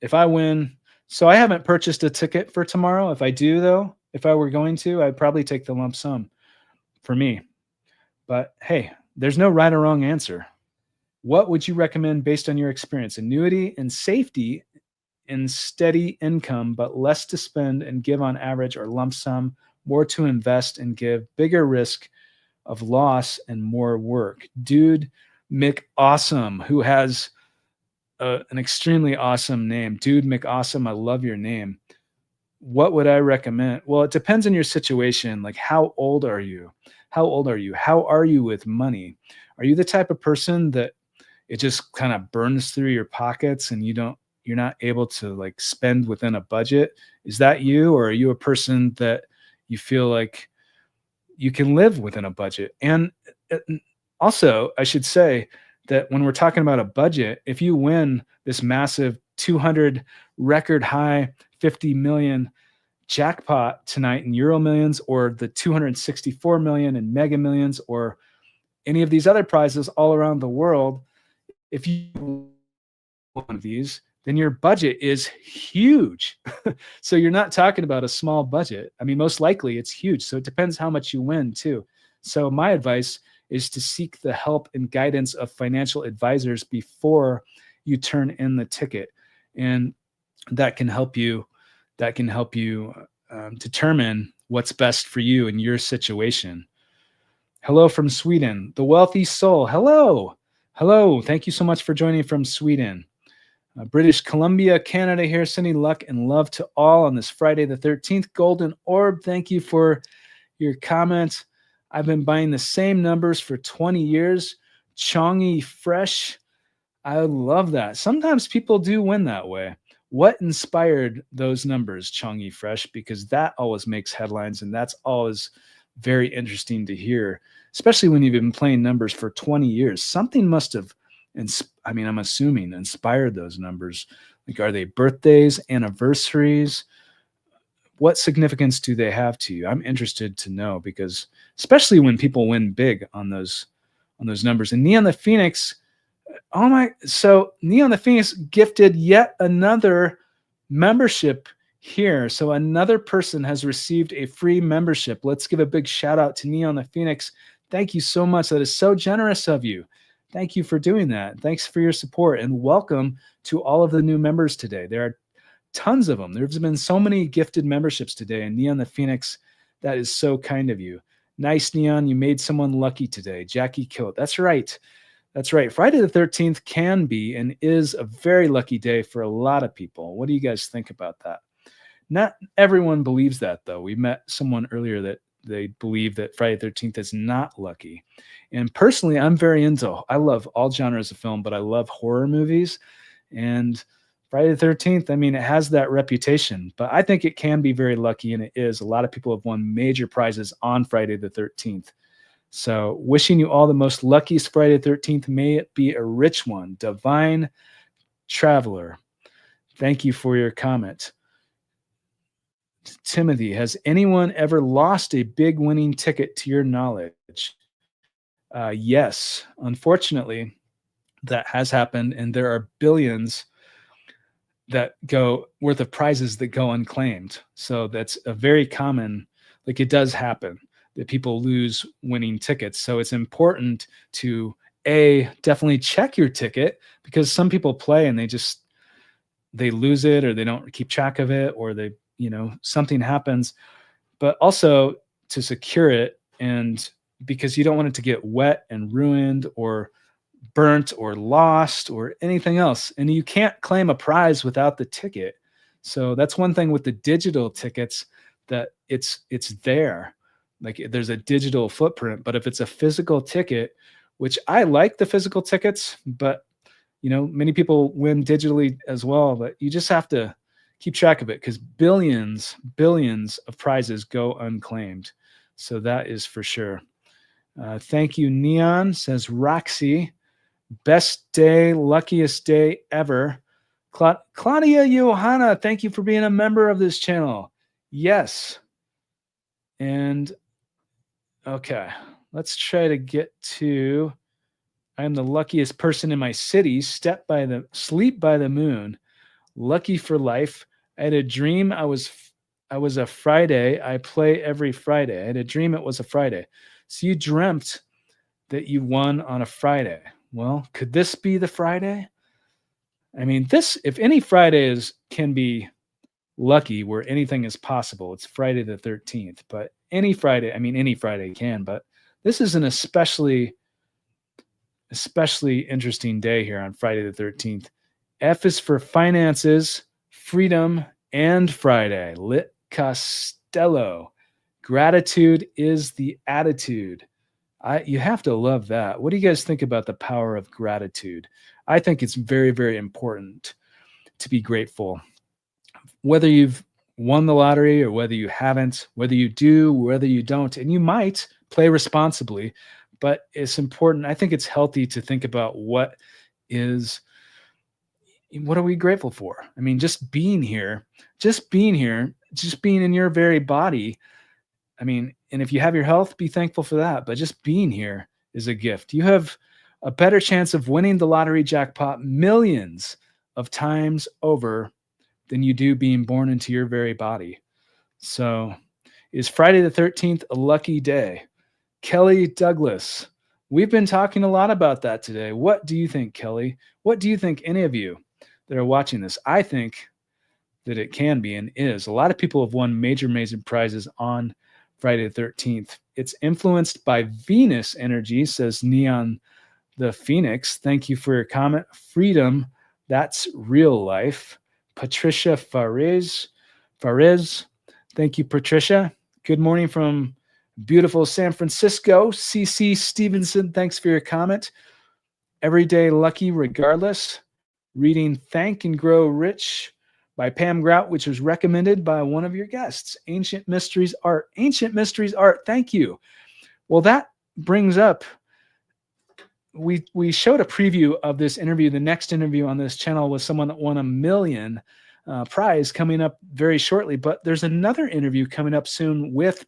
If I win, so I haven't purchased a ticket for tomorrow. If I do, though, if I were going to, I'd probably take the lump sum for me. But hey, there's no right or wrong answer. What would you recommend based on your experience? Annuity and safety and steady income, but less to spend and give on average, or lump sum, more to invest and give, bigger risk of loss and more work? Dude McAwesome, who has an extremely awesome name. Dude McAwesome, I love your name. What would I recommend? Well, it depends on your situation. Like, how old are you? How are you with money? Are you the type of person that it just kind of burns through your pockets and you're not able to like spend within a budget? Is that you? Or are you a person that you feel like you can live within a budget? And also, I should say that when we're talking about a budget, if you win this massive 200 record high 50 million jackpot tonight in EuroMillions, or the 264 million in Mega Millions, or any of these other prizes all around the world, if you win one of these, then your budget is huge. So you're not talking about a small budget. I mean, most likely it's huge. So it depends how much you win too. So my advice is to seek the help and guidance of financial advisors before you turn in the ticket. And that can help you determine what's best for you in your situation. Hello from Sweden, the wealthy soul. Hello. Thank you so much for joining from Sweden. British Columbia, Canada here, sending luck and love to all on this Friday the 13th. Golden Orb, thank you for your comments. I've been buying the same numbers for 20 years. Chongy Fresh, I love that. Sometimes people do win that way. What inspired those numbers, Chongy Fresh? Because that always makes headlines, and that's always very interesting to hear, especially when you've been playing numbers for 20 years. Something must have, I'm assuming, inspired those numbers. Like, are they birthdays, anniversaries? What significance do they have to you? I'm interested to know, because especially when people win big on those numbers. And Neon the Phoenix, so Neon the Phoenix gifted yet another membership here. So another person has received a free membership. Let's give a big shout out to Neon the Phoenix. Thank you so much. That is so generous of you. Thank you for doing that. Thanks for your support, and welcome to all of the new members today. There are tons of them. There's been so many gifted memberships today, and Neon the Phoenix, that is so kind of you. Nice, Neon. You made someone lucky today. Jackie Kilt. That's right. Friday the 13th can be and is a very lucky day for a lot of people. What do you guys think about that? Not everyone believes that, though. We met someone earlier that they believe that Friday the 13th is not lucky. And personally, I love all genres of film, but I love horror movies. And Friday the 13th, it has that reputation, but I think it can be very lucky, and it is. A lot of people have won major prizes on Friday the 13th. So wishing you all the most luckiest Friday the 13th. May it be a rich one. Divine Traveler. Thank you for your comment. Timothy, has anyone ever lost a big winning ticket to your knowledge? Yes, unfortunately, that has happened, and there are billions that go worth of prizes that go unclaimed. So that's a very common, like it does happen that people lose winning tickets. So it's important to definitely check your ticket, because some people play and they lose it, or they don't keep track of it, or something happens. But also to secure it, and because you don't want it to get wet and ruined or burnt or lost or anything else. And you can't claim a prize without the ticket. So that's one thing with the digital tickets, that it's there. Like there's a digital footprint, but if it's a physical ticket, which I like the physical tickets, but many people win digitally as well, but you just have to keep track of it, because billions of prizes go unclaimed. So that is for sure. Thank you, Neon, says Roxy. Best day, luckiest day ever. Claudia Johanna, thank you for being a member of this channel. Yes. And okay, let's try to get to, I'm the luckiest person in my city. Sleep by the moon. Lucky for life. I had a dream I was a Friday. I play every Friday. I had a dream it was a Friday. So you dreamt that you won on a Friday. Well, could this be the Friday? I mean, if any Friday can be lucky, where anything is possible, it's Friday the 13th. But any Friday can, but this is an especially interesting day here on Friday the 13th. F is for finances, freedom, and Friday. Lit Costello. Gratitude is the attitude. You have to love that. What do you guys think about the power of gratitude? I think it's very, very important to be grateful. Whether you've won the lottery or whether you haven't, whether you do, whether you don't, and you might play responsibly, but it's important. I think it's healthy to think about what are we grateful for? I mean, just being here, just being in your very body. I mean, and if you have your health, be thankful for that. But just being here is a gift. You have a better chance of winning the lottery jackpot millions of times over than you do being born into your very body. So is Friday the 13th a lucky day? Kelly Douglas, we've been talking a lot about that today. What do you think, Kelly? What do you think, any of you that are watching this? I think that it can be and is. A lot of people have won major prizes on Friday the 13th. It's influenced by Venus energy, says Neon the Phoenix. Thank you for your comment. Freedom, that's real life. Patricia Fares, thank you, Patricia. Good morning from beautiful San Francisco. CC Stevenson, thanks for your comment. Everyday lucky regardless. Reading Thank and Grow Rich by Pam Grout, which was recommended by one of your guests. Ancient Mysteries Art. Thank you. Well, that brings up, we showed a preview of this interview. The next interview on this channel was someone that won $1 million prize coming up very shortly. But there's another interview coming up soon with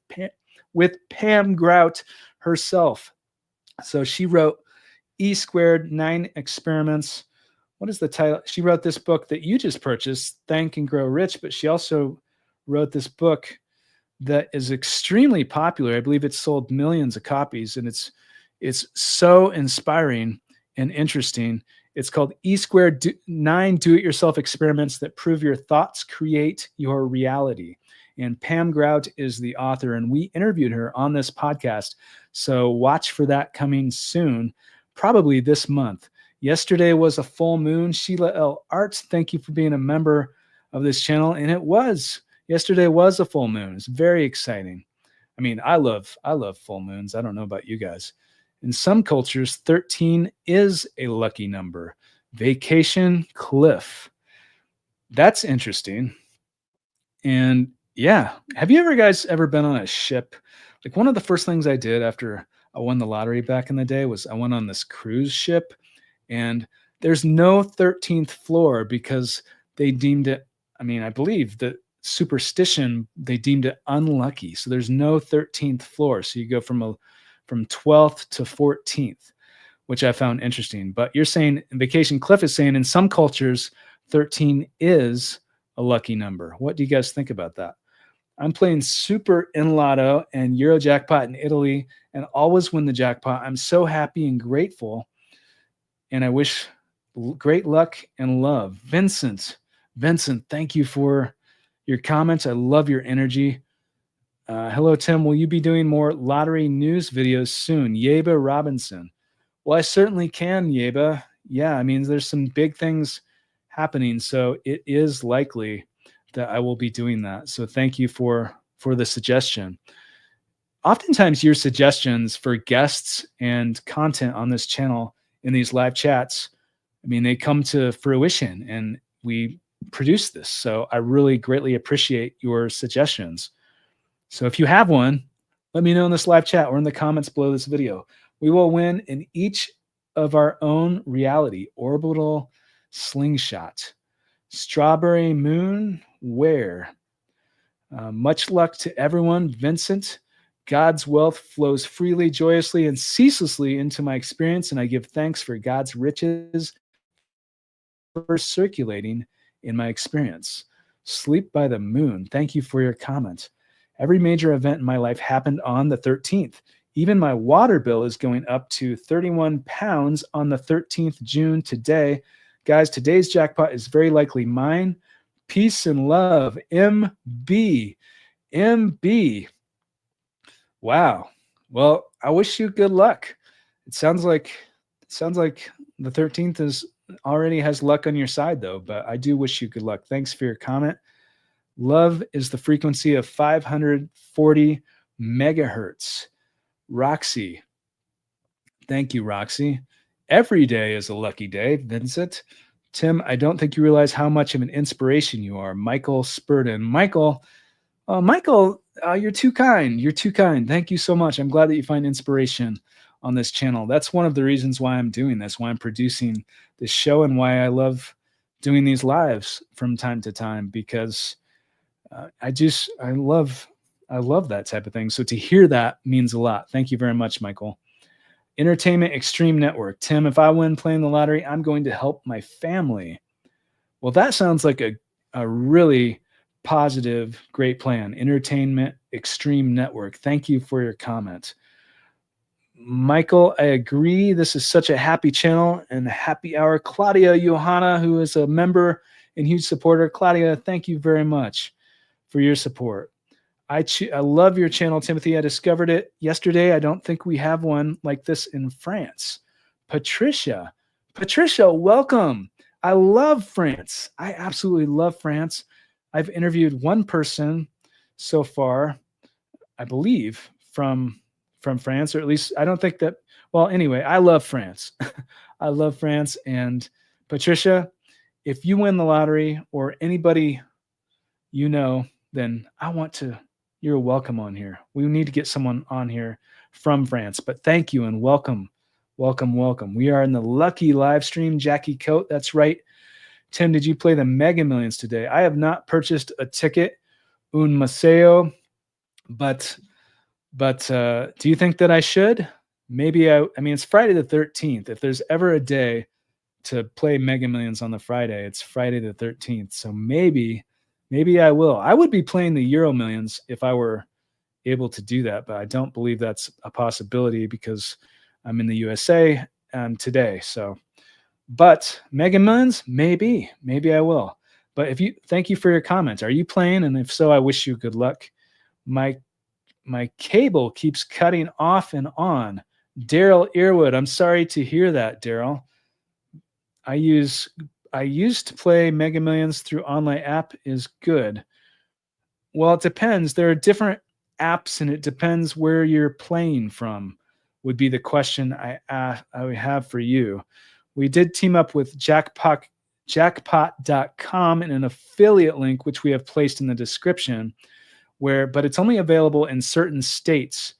Pam Grout herself. So she wrote E² 9 Experiments. What is the title? She wrote this book that you just purchased, Thank and Grow Rich, but she also wrote this book that is extremely popular. I believe it's sold millions of copies, and it's so inspiring and interesting. It's called E² 9 Do-It-Yourself Experiments That Prove Your Thoughts Create Your Reality. And Pam Grout is the author, and we interviewed her on this podcast. So watch for that coming soon, probably this month. Yesterday was a full moon. Sheila L. Arts, thank you for being a member of this channel. And yesterday was a full moon. It's very exciting. I mean, I love full moons. I don't know about you guys. In some cultures, 13 is a lucky number. Vacation cliff. That's interesting. And yeah, have you guys ever been on a ship? Like, one of the first things I did after I won the lottery back in the day was I went on this cruise ship. And there's no 13th floor because they deemed it, I mean, I believe that Superstition, they deemed it unlucky. So there's no 13th floor. So you go from 12th to 14th, which I found interesting. But you're saying, Vacation Cliff is saying in some cultures, 13 is a lucky number. What do you guys think about that? I'm playing Super in Lotto and Euro Jackpot in Italy and always win the jackpot. I'm so happy and grateful. And I wish great luck and love. Vincent, thank you for your comments. I love your energy. Hello, Tim. Will you be doing more lottery news videos soon? Yeba Robinson. Well, I certainly can, Yeba. Yeah, I mean, there's some big things happening, so it is likely that I will be doing that. So thank you for the suggestion. Oftentimes, your suggestions for guests and content on this channel in these live chats, I mean, they come to fruition, and we produce this. So I really greatly appreciate your suggestions. So if you have one, let me know in this live chat or in the comments below this video. We will win in each of our own reality. Orbital Slingshot. Strawberry Moon. Where? Much luck to everyone. Vincent. God's wealth flows freely, joyously, and ceaselessly into my experience, and I give thanks for God's riches circulating in my experience. Sleep by the Moon. Thank you for your comment. Every major event in my life happened on the 13th. Even my water bill is going up to 31 pounds on the 13th June today. Guys, today's jackpot is very likely mine. Peace and love. MB. Wow. Well, I wish you good luck. It sounds like the 13th is already has luck on your side, though, but I do wish you good luck. Thanks for your comment. Love is the frequency of 540 megahertz. Roxy. Thank you, Roxy. Every day is a lucky day, Vincent. Tim, I don't think you realize how much of an inspiration you are. Michael Spurden. Michael, you're too kind. You're too kind. Thank you so much. I'm glad that you find inspiration on this channel. That's one of the reasons why I'm doing this, why I'm producing this show, and why I love doing these lives from time to time, because I love that type of thing. So to hear that means a lot. Thank you very much, Michael. Entertainment Extreme Network. Tim, if I win playing the lottery, I'm going to help my family. Well, that sounds like a really positive, great plan. Entertainment Extreme Network. Thank you for your comment. Michael, I agree. This is such a happy channel and a happy hour. Claudia Johanna, who is a member and huge supporter. Claudia, thank you very much for your support. I love your channel, Timothy. I discovered it yesterday. I don't think we have one like this in France. Patricia, welcome. I love France. I absolutely love France. I've interviewed one person so far, I believe, from France, or at least I don't think that. Well, anyway, I love France. I love France. And Patricia, if you win the lottery, or anybody you know, then you're welcome on here. We need to get someone on here from France. But thank you and welcome. We are in the lucky live stream. Jackie Coat, that's right. Tim, did you play the Mega Millions today? I have not purchased a ticket, un museo, but do you think that I should? Maybe I mean, it's Friday the 13th. If there's ever a day to play Mega Millions on the Friday, it's Friday the 13th. So maybe I will. I would be playing the EuroMillions if I were able to do that, but I don't believe that's a possibility because I'm in the USA today. So, but Mega Millions, maybe I will. But thank you for your comments. Are you playing? And if so, I wish you good luck. My cable keeps cutting off and on. Daryl Earwood, I'm sorry to hear that, Daryl. I used to play Mega Millions through online app is good. Well, it depends. There are different apps, and it depends where you're playing from, would be the question I have for you. We did team up with jackpot.com and an affiliate link, which we have placed in the description, but it's only available in certain states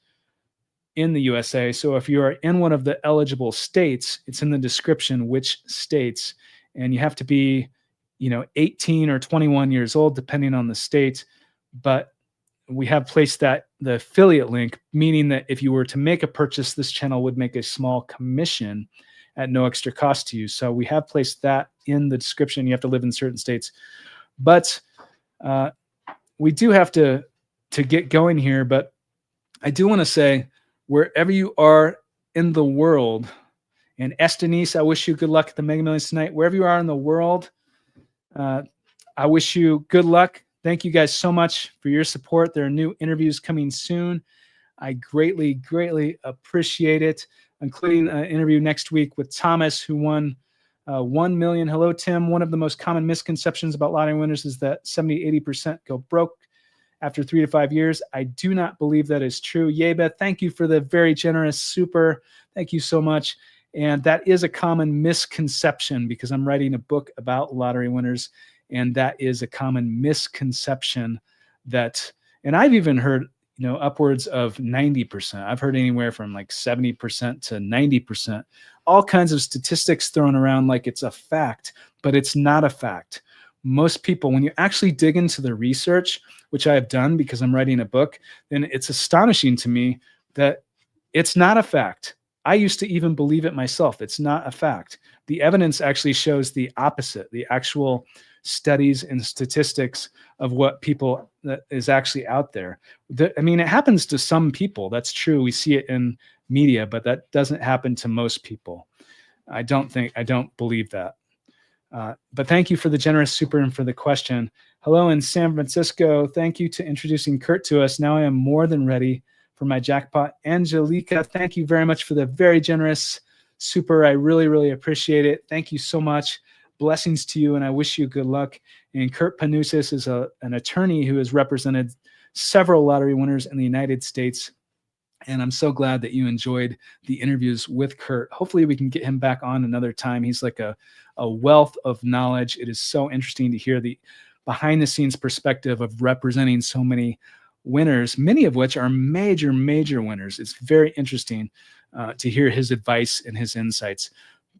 in the USA. So if you are in one of the eligible states, it's in the description which states, and you have to be 18 or 21 years old, depending on the state. But we have placed the affiliate link, meaning that if you were to make a purchase, this channel would make a small commission at no extra cost to you. So we have placed that in the description. You have to live in certain states, but we do have to get going here. But I do want to say, wherever you are in the world, and Estanice, I wish you good luck at the Mega Millions tonight. Wherever you are in the world, I wish you good luck. Thank you guys so much for your support. There are new interviews coming soon. I greatly, greatly appreciate it, including an interview next week with Thomas, who won 1 million. Hello, Tim. One of the most common misconceptions about lottery winners is that 70-80% go broke after 3 to 5 years. I do not believe that is true. Yeba, thank you for the very generous super. Thank you so much. And that is a common misconception, because I'm writing a book about lottery winners, and that is a common misconception that, and I've even heard, upwards of 90%. I've heard anywhere from like 70% to 90%, all kinds of statistics thrown around like it's a fact, but it's not a fact. Most people, when you actually dig into the research, which I have done because I'm writing a book, then it's astonishing to me that it's not a fact. I used to even believe it myself. It's not a fact. The evidence actually shows the opposite. The actual studies and statistics of what people that is actually out there. It happens to some people. That's true. We see it in media, but that doesn't happen to most people. I don't believe that. But thank you for the generous super and for the question. Hello in San Francisco. Thank you to introducing Kurt to us. Now I am more than ready for my jackpot. Angelica, thank you very much for the very generous super. I really, really appreciate it. Thank you so much. Blessings to you, and I wish you good luck. And Kurt Panusis is an attorney who has represented several lottery winners in the United States. And I'm so glad that you enjoyed the interviews with Kurt. Hopefully we can get him back on another time. He's like a wealth of knowledge. It is so interesting to hear the behind the scenes perspective of representing so many winners, many of which are major, major winners. It's very interesting to hear his advice and his insights.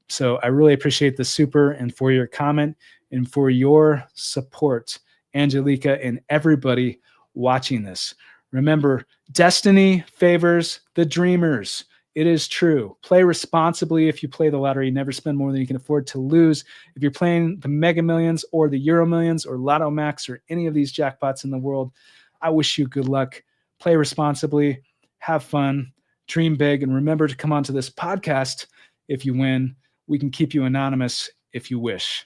So I really appreciate the super and for your comment and for your support, Angelica, and everybody watching this. Remember, destiny favors the dreamers. It is true. Play responsibly if you play the lottery. Never spend more than you can afford to lose. If you're playing the Mega Millions or the EuroMillions or Lotto Max or any of these jackpots in the world, I wish you good luck. Play responsibly. Have fun. Dream big. And remember to come onto this podcast if you win. We can keep you anonymous if you wish.